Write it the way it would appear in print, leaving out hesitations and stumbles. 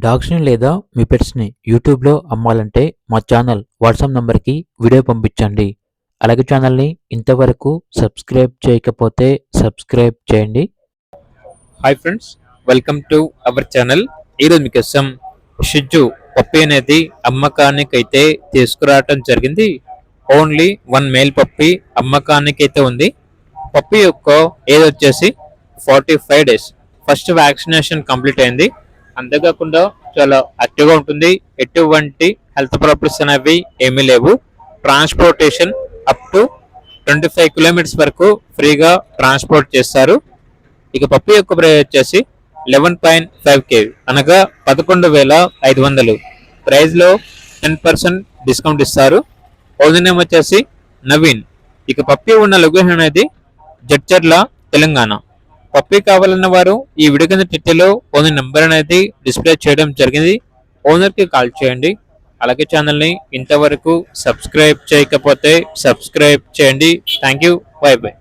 డాగ్స్‌ని లేదా మీ పెట్స్‌ని యూట్యూబ్‌లో అమ్మాలంటే మా ఛానల్ వాట్సాప్ నంబర్‌కి వీడియో పంపించండి. అలాగే ఛానల్‌ని ఇంతవరకు సబ్స్క్రైబ్ చేయకపోతే సబ్స్క్రైబ్ చేయండి. Hi friends, welcome to our channel. ఈరోజు మీకోసం షిజ్జు పప్పి అనేది అమ్మకానికి అయితే తీసుకురావటం జరిగింది. ఓన్లీ వన్ మేల్ పప్పి అమ్మకానికి అయితే ఉంది. పప్పి యొక్క ఏజ్ వచ్చేసి 45 డేస్. ఫస్ట్ వ్యాక్సినేషన్ కంప్లీట్ అయింది. అంతేకాకుండా చాలా యాక్టివ్గా ఉంటుంది. ఎటువంటి హెల్త్ ప్రాబ్లమ్స్ అనేవి ఏమీ లేవు. ట్రాన్స్పోర్టేషన్ అప్ టు 25 కిలోమీటర్స్ వరకు ఫ్రీగా ట్రాన్స్పోర్ట్ చేస్తారు. ఇక పప్పి యొక్క ప్రైస్ వచ్చేసి 11.5K అనగా 11,500. ప్రైజ్ లో 10% డిస్కౌంట్ ఇస్తారు. ఓనర్ నేమ్ వచ్చేసి నవీన్. ఇక పప్పి ఉన్న లొకేషన్ అనేది జడ్చర్ల, తెలంగాణ. పప్పి కావాలన్న వారు ఈ వీడియో కింద టైటిల్లో ఓనర్ నెంబర్ అనేది డిస్ప్లే చేయడం జరిగింది. ఓనర్ కి కాల్ చేయండి. అలాగే ఛానల్ని ఇంతవరకు సబ్స్క్రైబ్ చేయకపోతే సబ్స్క్రైబ్ చేయండి. Thank you. By by.